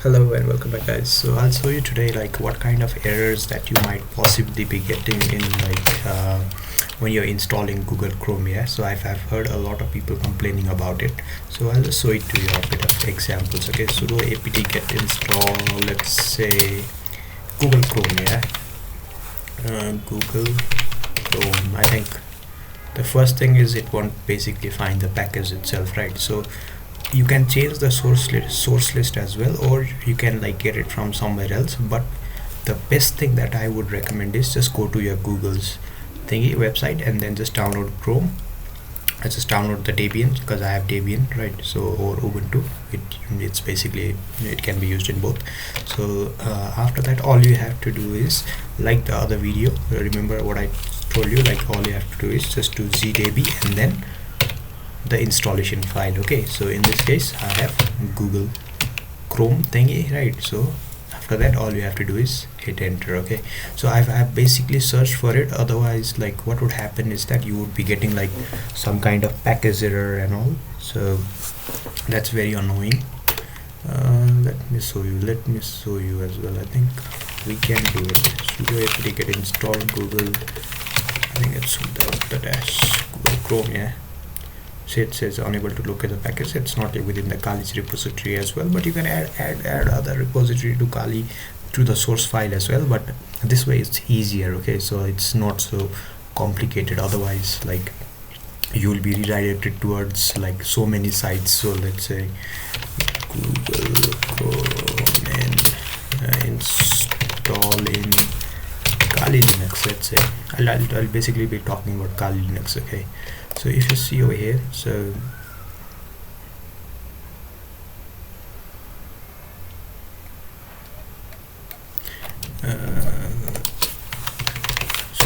Hello and welcome back, guys. So I'll show you today like what kind of errors that you might possibly be getting in when you're installing Google Chrome. Yeah, so I've heard a lot of people complaining about it, so I'll just show it to you a bit of examples. Okay, sudo apt get install, let's say Google Chrome. Yeah, Google Chrome. I think the first thing is it won't basically find the package itself, right? So you can change the source list as well, or you can like get it from somewhere else, but the best thing that I would recommend is just go to your Google's thingy website and then just download Chrome. I just download the Debian because I have Debian, right? So, or Ubuntu, it's basically, it can be used in both. So after that, all you have to do is, like the other video, remember what I told you, like all you have to do is just do gdb and then the installation file. Okay, so in this case I have Google Chrome thingy, right? So after that, all you have to do is hit enter. Okay, so I've basically searched for it. Otherwise, like what would happen is that you would be getting like some kind of package error and all, so that's very annoying. Let me show you as well. I think we can do it. Sudo apt get install Google, I think it's without the dash, Google Chrome. Yeah, so it says unable to locate the package. It's not within the Kali's repository as well, but you can add other repository to Kali to the source file as well, but this way it's easier. Okay, so it's not so complicated. Otherwise, like you will be redirected towards like so many sites. So let's say Google Chrome and install in Kali Linux. Let's say I'll basically be talking about Kali Linux. Okay, so if you see over here, so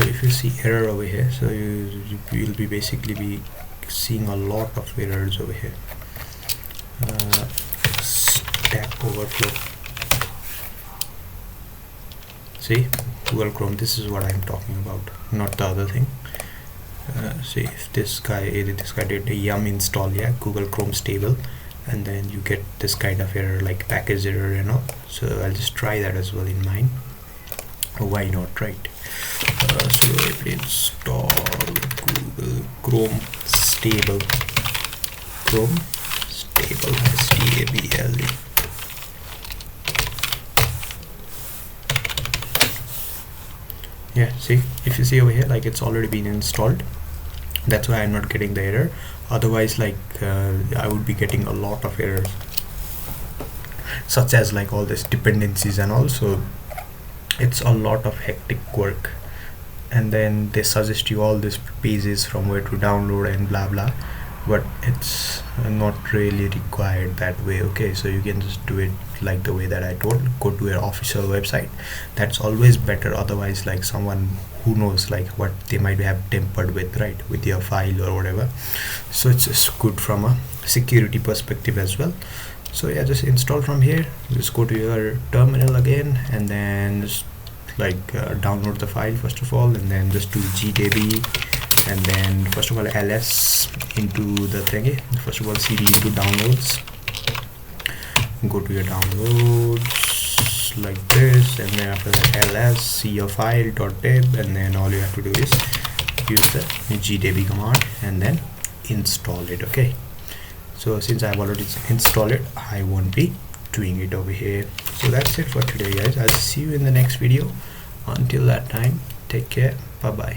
if you see error over here, so you will be basically be seeing a lot of errors over here. Stack Overflow. See, Google Chrome, this is what I'm talking about, not the other thing. See, if this guy did a yum install, yeah, Google Chrome stable, and then you get this kind of error like package error, you know. So I'll just try that as well in mine. Why not, right? So if we install Google Chrome stable, stable stable. Yeah, see, if you see over here, like it's already been installed. That's why I'm not getting the error. Otherwise, like I would be getting a lot of errors, such as like all these dependencies, and also it's a lot of hectic work. And then they suggest you all these pages from where to download and blah blah, but it's not really required that way. Okay, so you can just do it like the way that I told. Go to your official website. That's always better. Otherwise, like someone who knows like what they might have tampered with, right, with your file or whatever. So it's just good from a security perspective as well. So yeah, just install from here. Just go to your terminal again, and then just like download the file first of all, and then just do gdb, and then first of all ls into the thingy. First of all cd into downloads, go to your downloads like this, and then after that ls, see your file .deb, and then all you have to do is use the gdb command and then install it. Okay, so since I've already installed it, I won't be doing it over here. So that's it for today, guys. I'll see you in the next video. Until that time, take care. Bye bye.